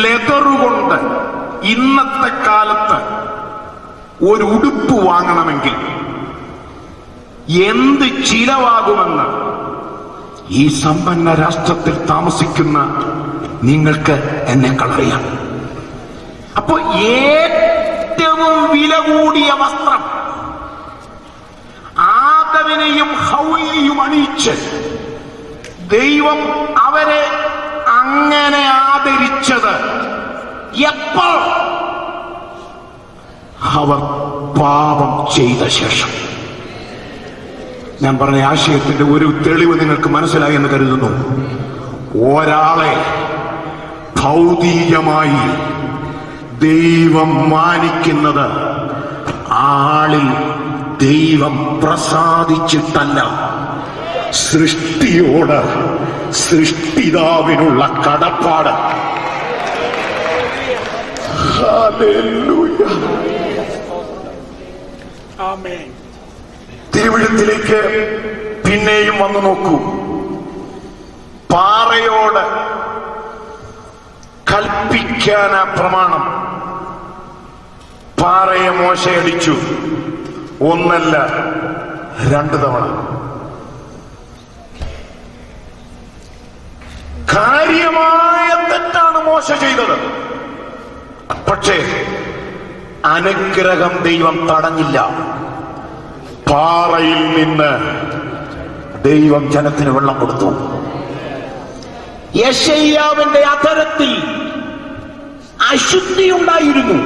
ലെതറുകൊണ്ട് ഇന്നത്തെ കാലത്ത് ഒരു ഉടുപ്പ് വാങ്ങണമെങ്കിൽ എന്ത് ചിലവാകുമെന്ന് ഈ സമ്പന്ന രാഷ്ട്രത്തിൽ താമസിക്കുന്ന നിങ്ങൾക്ക് എന്നെക്കളറിയാം. അപ്പോ ഏറ്റവും വില കൂടിയ വസ്ത്രം ആദവിനെയും ഹൗവയെയും അണിയിച്ച് ദൈവം അവരെ അങ്ങനെ ആദരിച്ചത് എപ്പോൾ? അവർ പാപം ചെയ്ത ശേഷം. ഞാൻ പറഞ്ഞ ആശയത്തിന്റെ ഒരു തെളിവ് നിങ്ങൾക്ക് മനസ്സിലായി എന്ന് കരുതുന്നു. ഒരാളെ ഭൗതികമായി ദൈവം മാനിക്കുന്നത് ആളിൽ ദൈവം പ്രസാദിച്ചിട്ടല്ല, സൃഷ്ടിയോട് സൃഷ്ടിതാവിനുള്ള കടപ്പാട്. ഹല്ലേലൂയ. ആമേൻ. തിരുവഴുത്തിലേക്ക് പിന്നെയും വന്നു നോക്കൂ. പാറയോട് കൽപ്പിക്കാന പ്രമാണം. പാറയെ മോശയടിച്ചു, ഒന്നല്ല 2 തവണ. കാര്യമായ തെറ്റാണ് മോശ ചെയ്തത്. പക്ഷേ അനുഗ്രഹം ദൈവം തടഞ്ഞില്ല. പാറയിൽ നിന്ന് ദൈവം ജനത്തിന് വെള്ളം കൊടുത്തു. യെശയ്യാവിന്റെ അധരത്തിൽ അശുദ്ധി ഉണ്ടായിരുന്നു.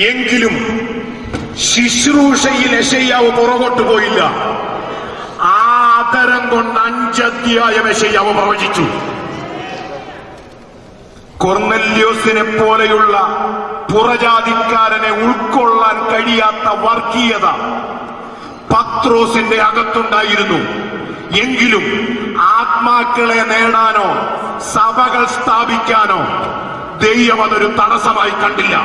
എങ്കിലും ശുശ്രൂഷയിൽ യെശയ്യാവ് പുറകോട്ട് പോയില്ല. ആ അധരം കൊണ്ട് 5 അധ്യായം യെശയ്യാവ് പ്രവചിച്ചു. കൊർന്നെല്യോസിനെ പോലെയുള്ള പുറജാതിക്കാരനെ ഉൾക്കൊള്ളാൻ കഴിയാത്ത വർഗീയത പത്രോസിന്റെ അകത്തുണ്ടായിരുന്നു. എങ്കിലും ആത്മാക്കളെ നേടാനോ സഭകൾ സ്ഥാപിക്കാനോ ദൈവം അതൊരു തടസ്സമായി കണ്ടില്ല.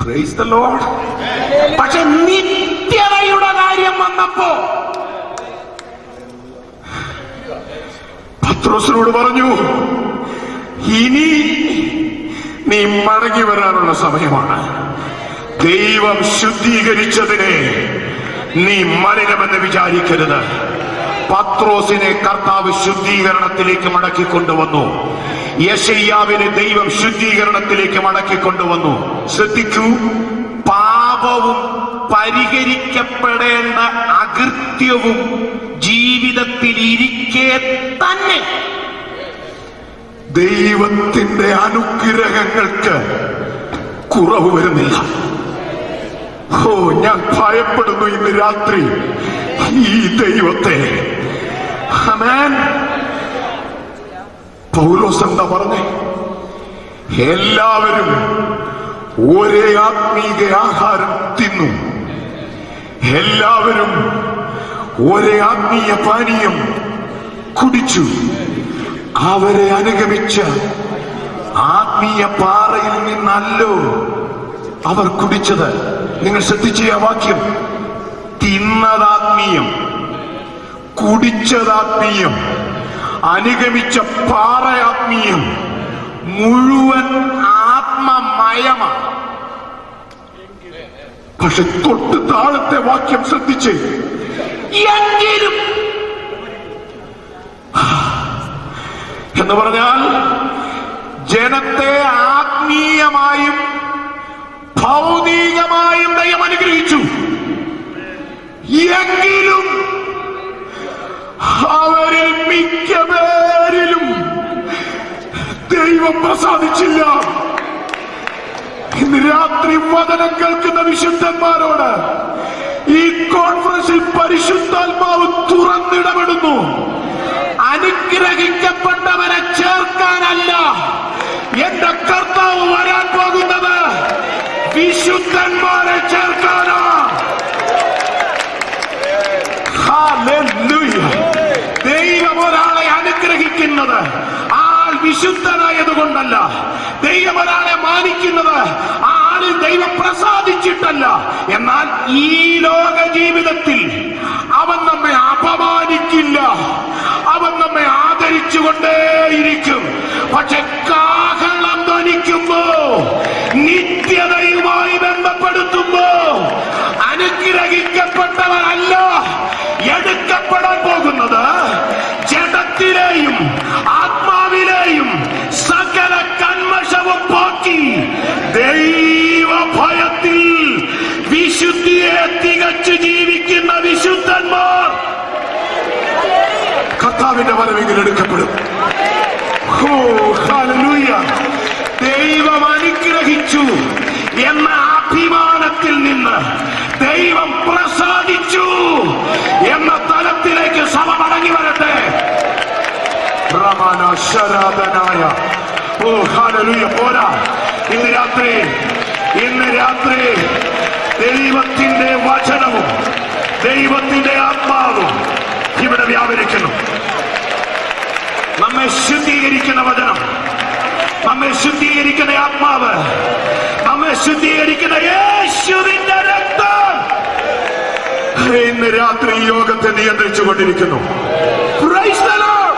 Praise the Lord. പക്ഷെ നിത്യതയുടെ കാര്യം വന്നപ്പോ പത്രോസിനോട് പറഞ്ഞു, ഇനി നീ മടങ്ങി വരാനുള്ള സമയമാണ്. ദൈവം ശുദ്ധീകരിച്ചതിനെ നീ മലിനമെന്ന് വിചാരിക്കരുത്. പത്രോസിനെ കർത്താവ് ശുദ്ധീകരണത്തിലേക്ക് മടക്കിക്കൊണ്ടുവന്നു. യെശയ്യാവിനെ ദൈവം ശുദ്ധീകരണത്തിലേക്ക് മടക്കിക്കൊണ്ടുവന്നു. ശ്രദ്ധിക്കൂ, പാപവും പരിഹരിക്കപ്പെടേണ്ട അകൃത്യവും ജീവിതത്തിൽ ഇരിക്കെ തന്നെ ദൈവത്തിന്റെ അനുഗ്രഹങ്ങൾക്ക് കുറവ് വരുന്നില്ല. ഓ, ഞാൻ ഭയപ്പെടുന്നു ഇന്ന് രാത്രി ഈ ദൈവത്തെ. ആമേൻ. പൗലോസ് എന്താ പറഞ്ഞേ? എല്ലാവരും ഒരേ ആത്മീക ആഹാരം തിന്നു, എല്ലാവരും ഒരേ ആത്മീയ പാനീയം കുടിച്ചു. അവരെ അനുഗമിച്ച ആത്മീയ പാറയിൽ നിന്നല്ലോ അവർ കുടിച്ചത്. നിങ്ങൾ ശ്രദ്ധിച്ച ആ വാക്യം. തിന്നതാത്മീയം, കുടിച്ചതാത്മീയം, അനുഗമിച്ച പാറയാത്മീയം, മുഴുവൻ ആത്മമയമാണ്. പക്ഷെ തൊട്ട് താഴത്തെ വാക്യം ശ്രദ്ധിച്ചേ. എങ്കിലും എന്ന് പറഞ്ഞാൽ ജനത്തെ ആത്മീയമായും ഭൗതികമായും ദൈവം അനുഗ്രഹിച്ചു. എങ്കിലും അവരിൽ മിക്ക പേരിലും ദൈവം പ്രസാദിച്ചില്ല. ഇന്ന് രാത്രി വചനം കേൾക്കുന്ന വിശുദ്ധന്മാരോട് ഈ കോൺഫറൻസിൽ പരിശുദ്ധാത്മാവ് തുറന്നിടപെടുന്നു. അനുഗ്രഹിക്കപ്പെട്ടവരെ ചേർക്കാനല്ല എന്റെ കർത്താവ് വരാൻ പോകുന്നത്, വിശുദ്ധന്മാരെ ചേർക്കാനാ. ഹല്ലേലൂയ. ദൈവം ഒരാളെ അനുഗ്രഹിക്കുന്നത് ആൾ വിശുദ്ധനായതുകൊണ്ടല്ല. ദൈവം ഒരാളെ മാനിക്കുന്നത് ആ ആളിൽ ദൈവം പ്രസാദിച്ചിട്ടല്ല. എന്നാൽ ഈ ലോക ജീവിതത്തിൽ അവൻ നമ്മെ അപമാനിക്കില്ല, അവൻ നമ്മെ ആദരിച്ചുകൊണ്ടേയിരിക്കും. പക്ഷെ കാഹളം ധ്വനിക്കുമ്പോ, നിത്യതയുമായി ബന്ധപ്പെടുത്തുമ്പോ അനുഗ്രഹിക്കപ്പെട്ടവരല്ല എടുക്കപ്പെടാൻ പോകുന്നത്. ജഡത്തിലെയും ആത്മാവിലെയും സകല കന്മഷവും പോക്കി ദൈവഭയത്തിൽ വിശുദ്ധിയെ തികച്ചു ജീവിക്കുന്ന വിശുദ്ധന്മാർ കർത്താവിന്റെ വരവെങ്കിൽ എടുക്കപ്പെടും. ഓ ഹല്ലേലൂയ. ദൈവം അനുഗ്രഹിച്ചു എന്ന അഭിമാനത്തിൽ നിന്ന് ദൈവം പ്രസാദിച്ചു എന്ന തലത്തിലേക്ക് സഭ മടങ്ങി വരട്ടെ. ശരാധനായ. ഓ ഹല്ലേലൂയ. പോരാ, ഇന്ന് രാത്രി ദൈവത്തിന്റെ വചനവും ദൈവത്തിന്റെ ആത്മാവും ഇവിടെ വ്യാപരിക്കുന്നു. നമ്മെ ശുദ്ധീകരിക്കുന്ന വചനം, നമ്മെ ശുദ്ധീകരിക്കുന്ന ആത്മാവ്, നമ്മെ ശുദ്ധീകരിക്കുന്ന യേശുവിന്റെ രക്തം ഇന്ന് രാത്രി യോഗത്തെ നിയന്ത്രിച്ചു കൊണ്ടിരിക്കുന്നു. Praise the Lord.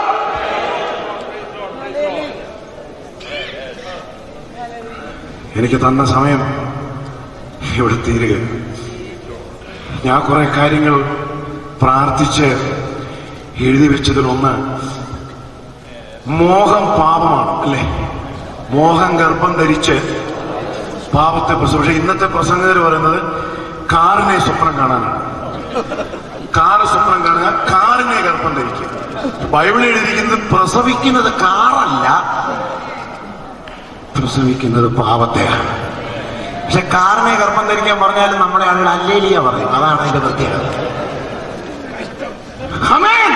എനിക്ക് തന്ന സമയം ഇവിടെ തീരുക. ഞാൻ കുറെ കാര്യങ്ങൾ പ്രാർത്ഥിച്ച് എഴുതി വെച്ചതിലൊന്ന്, മോഹം പാപമാണ് അല്ലേ? മോഹം ഗർഭം ധരിച്ച് പാപത്തെ പ്രസവിച്ചു. പക്ഷെ ഇന്നത്തെ പ്രസംഗത്തിൽ പറയുന്നത് കാറിനെ സ്വപ്നം കാണാനാണ്. കാറ് സ്വപ്നം കാണുക, കാറിനെ ഗർഭം ധരിക്കുക. ബൈബിളിൽ എഴുതിയിരിക്കുന്നത് പ്രസവിക്കുന്നത് കാറല്ല, പ്രസവിക്കുന്നത് പാപത്തെയാണ്. പക്ഷെ കാറിനെ ഗർഭം ധരിക്കാൻ പറഞ്ഞാലും നമ്മുടെ ആളുകൾ അല്ലേലിയ പറയും. അതാണ് അതിന്റെ പ്രത്യേകത. ആമേൻ.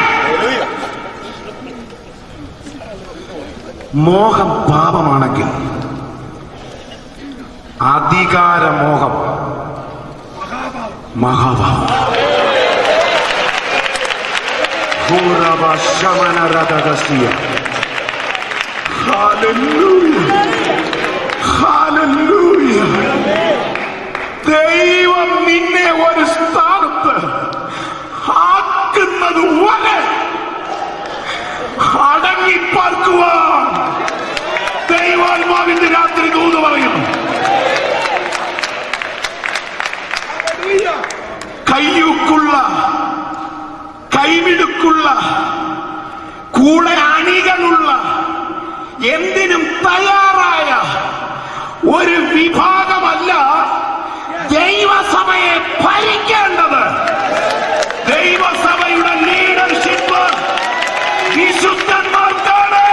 മോഹം പാപമാണെങ്കിൽ അധികാരമോഹം മഹാപാപം. ദൈവം നിന്നെ ഒരു സ്ഥാനത്ത് ആക്കുന്നത് വരെ അടങ്ങിപ്പാർക്കുവാൻ ദൈവാത്മാവിന്റെ രാത്രി ദൂത് പറയുന്നു. കയ്യൂക്കുള്ള, കൈമിടുക്കുള്ള, കൂടെ അണികളുള്ള, എന്തിനും തയ്യാറായ ഒരു വിഭാഗമല്ല ദൈവസഭയെ ഭരിക്കേണ്ടത്. ദൈവസഭയുടെ ലീഡർഷിപ്പ് വിശുദ്ധന്മാർക്കാണ്.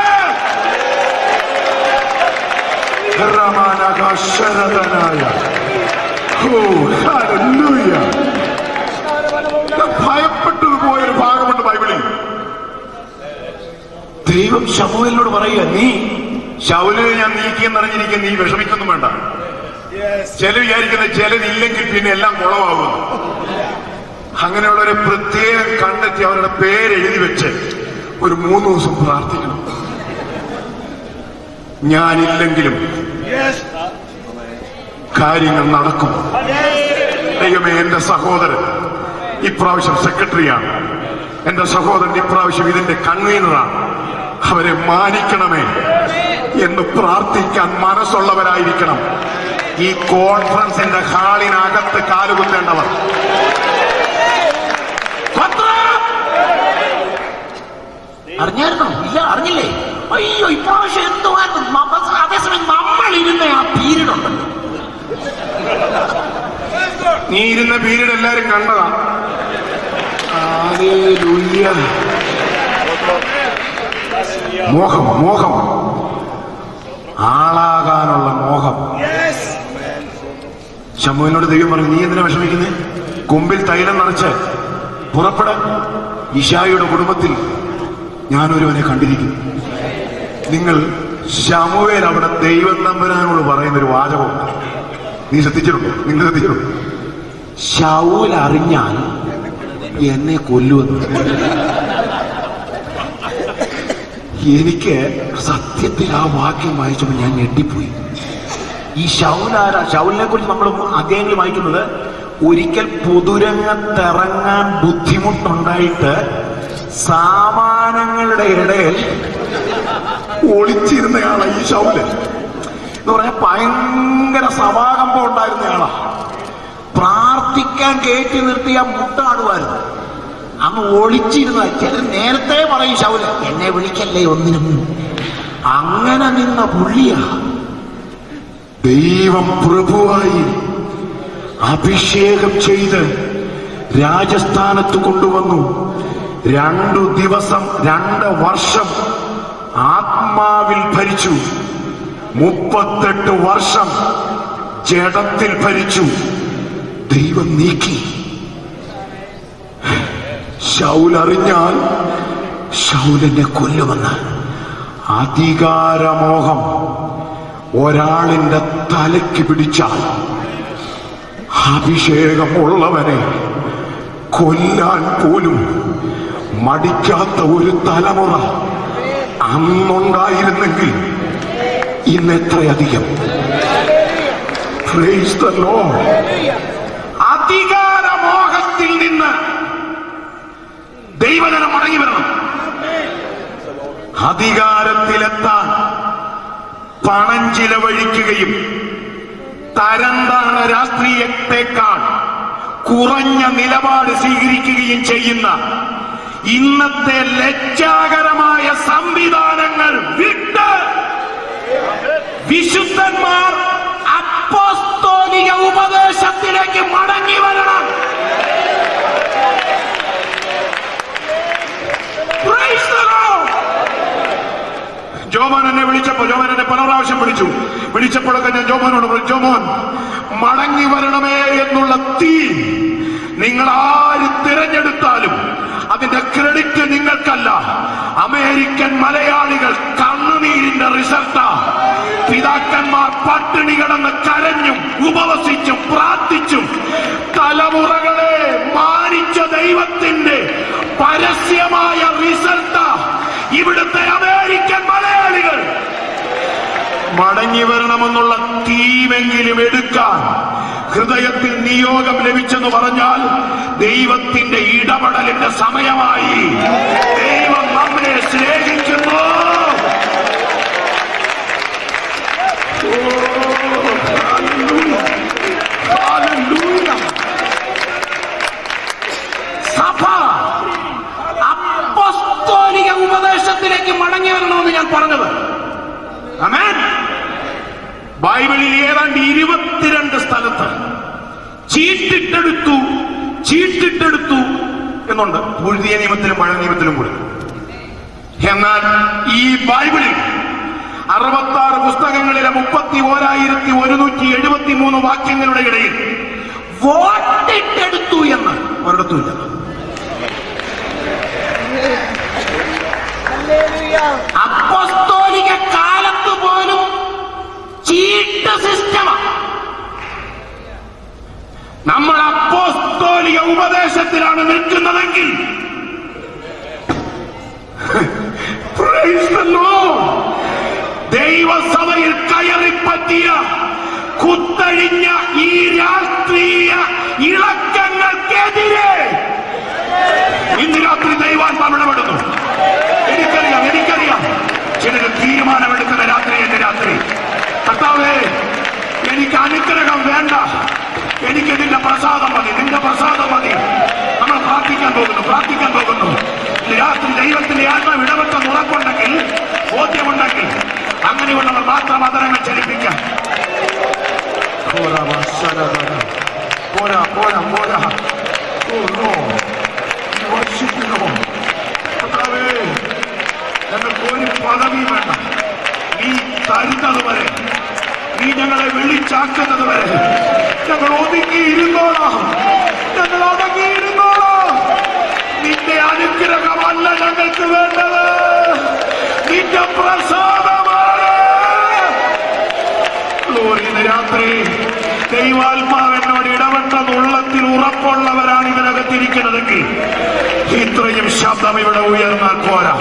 ഭയപ്പെട്ടതുപോയൊരു ഭാഗമുണ്ട് ബൈബിളിൽ. ദൈവം ശമൂവേലിനോട് പറയുക, നീ ശൗലിനെ ഞാൻ നീക്കിയെന്നറിഞ്ഞിരിക്കുക, നീ വിഷമിക്കൊന്നും വേണ്ട. ചില വിചാരിക്കുന്ന ചിലതില്ലെങ്കിൽ പിന്നെ എല്ലാം കുളമാകുന്നു. അങ്ങനെയുള്ളവരെ പ്രത്യേകം കണ്ടെത്തി അവരുടെ പേരെഴുതി വെച്ച് ഒരു 3 ദിവസം പ്രാർത്ഥിക്കണം. ഞാനില്ലെങ്കിലും കാര്യങ്ങൾ നടക്കും. ദൈവമേ, എന്റെ സഹോദരൻ ഇപ്രാവശ്യം സെക്രട്ടറിയാണ്, എന്റെ സഹോദരൻ ഇപ്രാവശ്യം ഇതിന്റെ കൺവീനറാണ്, അവരെ മാനിക്കണമേ എന്ന് പ്രാർത്ഥിക്കാൻ മനസ്സുള്ളവരായിരിക്കണം ഈ കോൺഫറൻസിന്റെ ഹാളിനകത്ത് കാലുകുത്തേണ്ടവർ. അറിഞ്ഞായിരുന്നോ? ഇല്ല, അറിഞ്ഞില്ലേ? അയ്യോ, ഇപ്രാവശ്യം എന്തുവായിരുന്നു. അതേസമയം നമ്മൾ ഇരുന്ന ആ പീരീഡ് ഉണ്ടല്ലോ, നീ ഇരുന്ന പീരീഡ് എല്ലാരും കണ്ടതാ. മോഹം, മോഹം, ആളാകാനുള്ള മോഹം. ശമൂവേലിനോട് ദൈവം പറഞ്ഞു, നീ എന്തിനാ വിഷമിക്കുന്നേ? കൊമ്പിൽ തൈലം നിറച്ച് പുറപ്പെടാൻ. ഇശായിയുടെ കുടുംബത്തിൽ ഞാനൊരുവനെ കണ്ടിരിക്കുന്നു. നിങ്ങൾ ശമൂവേൽ അവിടെ ദൈവം തമ്പുരാനോട് പറയുന്നൊരു വാചകമുണ്ട്, നീ ശ്രദ്ധിച്ചിട്ടുണ്ടോ? നിങ്ങൾ ശ്രദ്ധിച്ചിട്ടുണ്ടോ? ശൗൽ അറിഞ്ഞാൽ എന്നെ കൊല്ലുമെന്ന്. എനിക്ക് സത്യത്തിൽ ആ വാക്യം വായിച്ചപ്പോൾ ഞാൻ ഞെട്ടിപ്പോയി. ഈ ശൗലാര, ശൗലിനെ കുറിച്ച് നമ്മൾ അധ്യായങ്ങൾ വായിക്കുന്നത്, ഒരിക്കൽ പൊതുരംഗത്തിറങ്ങാൻ ബുദ്ധിമുട്ടുണ്ടായിട്ട് സാമാനങ്ങളുടെ ഇടയിൽ ഒളിച്ചിരുന്നയാളാണ് ഈ ശൗല് എന്ന് പറഞ്ഞാൽ. ഭയങ്കര സഭാകമ്പം ഉണ്ടായിരുന്നയാളാ. പ്രാർത്ഥിക്കാൻ കയറ്റി നിർത്തിയ മുട്ടാടുമായിരുന്നു. അന്ന് ഒളിച്ചിരുന്ന ചിലർ നേരത്തെ പറയും, ശൗല് എന്നെ വിളിക്കല്ലേ ഒന്നിനും. അങ്ങനെ നിന്ന പുള്ളിയ ദൈവം പ്രഭുവായി അഭിഷേകം ചെയ്ത് രാജസ്ഥാനത്ത് കൊണ്ടുവന്നു. 2 ദിവസം 2 വർഷം ആത്മാവിൽ ഭരിച്ചു. 38 വർഷം ജഡത്തിൽ ഭരിച്ചു. ദൈവം നീക്കി. ശൗൽ അറിഞ്ഞാൽ ശൗലിനെ കൊല്ലുമെന്ന്. അധികാരമോഹം ഒരാളിന്റെ തലയ്ക്ക് പിടിച്ചാൽ അഭിഷേകമുള്ളവനെ കൊല്ലാൻ പോലും മടിക്കാത്ത ഒരു തലമുറ അന്നുണ്ടായിരുന്നെങ്കിൽ ഇന്ന് എത്രയധികം. Praise the Lord. അധികാരമോഹത്തിൽ നിന്ന് ദൈവജനം മടങ്ങി വരണം. അധികാരത്തിലെത്താൻ പണം ചിലവഴിക്കുകയും തരംതാണ രാഷ്ട്രീയത്തെക്കാൾ കുറഞ്ഞ നിലപാട് സ്വീകരിക്കുകയും ചെയ്യുന്ന ഇന്നത്തെ ലജ്ജാകരമായ സംവിധാനങ്ങൾ വിട്ട് വിശുദ്ധന്മാർ അപ്പോസ്തോലിക ഉപദേശത്തിലേക്ക് മടങ്ങി വരണം. Praise the Lord. ജോമോൻ എന്നെ വിളിച്ചപ്പോ, ജോമോൻ എന്നെ പല പ്രാവശ്യം വിളിച്ചപ്പോഴൊക്കെ ഞാൻ ജോമോനോട് പറഞ്ഞു, ജോമോൻ മടങ്ങി വരണമേ എന്നുള്ള തീ നിങ്ങൾ ആര് തിരഞ്ഞെടുത്താലും അതിന്റെ ക്രെഡിറ്റ് നിങ്ങൾക്കല്ല. അമേരിക്കൻ മലയാളികൾ കണ്ണുനീരിന്റെ റിസൾട്ടാ. പിതാക്കന്മാർ പട്ടിണി കിടന്ന് കരഞ്ഞും ഉപവസിച്ചും പ്രാർത്ഥിച്ചും തലമുറകളെ മാനിച്ച ദൈവത്തിന്റെ പരസ്യമായ റിസൾട്ടാ ഇവിടുത്തെ അമേരിക്കൻ മലയാളികൾ. മടങ്ങി വരണമെന്നുള്ള തീമെങ്കിലും എടുക്കാൻ ഹൃദയത്തിൽ നിയോഗം ലഭിച്ചെന്ന് പറഞ്ഞാൽ ദൈവത്തിന്റെ ഇടപെടലിന്റെ സമയമായി. ദൈവം നമ്മെ സ്നേഹിക്കുന്നു. സഭ അപ്പോസ്തോലിക ഉപദേശത്തിലേക്ക് മടങ്ങി വരണമെന്ന് ഞാൻ പറഞ്ഞത്. ആമേൻ. ബൈബിളിൽ ഏതാണ്ട് 22 സ്ഥലത്ത് ചീട്ടിട്ടെടുത്തു എന്നുണ്ട്. പുതിയ നിയമത്തിലും പഴയ നിയമത്തിലും കൂടി. എന്നാൽ ഈ ബൈബിളിൽ 66 പുസ്തകങ്ങളിലെ 31,173 വാക്യങ്ങളുടെ ഇടയിൽ വോട്ടിട്ടെടുത്തു എന്ന് ഒരിടത്തുമില്ല. അപ്പോസ്തോലിക കാലത്ത് പോലും ചീട്ട് സിസ്റ്റമാണ്. നമ്മൾ അപ്പോസ്തോലിക ഉപദേശത്തിലാണ് നിൽക്കുന്നതെങ്കിൽ Praise the Lord. ദൈവസഭയിൽ കയറിപ്പറ്റിയ കുത്തഴിഞ്ഞ ഈ രാഷ്ട്രീയ ഇളക്കങ്ങൾക്കെതിരെ ഇന്ന് രാത്രി ദൈവാത്മാവ് ഇടപെടുന്നു. എനിക്കറിയാം ചിലര് തീരുമാനമെടുക്കുന്ന രാത്രി എന്റെ രാത്രി. കർത്താവേ, എനിക്ക് അനുഗ്രഹം വേണ്ട, എനിക്ക് നിന്റെ പ്രസാദം മതി, നിന്റെ പ്രസാദം മതി. നമ്മൾ പ്രാർത്ഥിക്കാൻ പോകുന്നു. രാത്രി ദൈവത്തിന്റെ ആത്മാവ് ഇടപെട്ടെന്ന് ഉറപ്പുണ്ടെങ്കിൽ, ബോധ്യമുണ്ടെങ്കിൽ അങ്ങനെയുള്ളവർ മാത്രം അതരങ്ങൾ ചലിപ്പിക്കാം. ഞങ്ങൾക്ക് ഒരു പദവി വേണ്ട. നീ തരുന്നത് വരെ, നീ ഞങ്ങളെ വിളിച്ചാക്കുന്നത് വരെ ഞങ്ങൾ ഒതുങ്ങിയിരുന്നോളാം. നിന്റെ അനുഗ്രഹമല്ല ഞങ്ങൾക്ക് വേണ്ടത്, നിന്റെ പ്രസാദമാണ്. ഇന്ന് രാത്രി ദൈവാത്മാവെന്നോട് ഇടപെട്ടെന്ന് ഉള്ളത്തിൽ ഉറപ്പുള്ളവരാണ് ഇതിനകത്തിരിക്കുന്നതെങ്കിൽ ഇത്രയും ശബ്ദം ഇവിടെ ഉയർന്നാൽ പോരാ.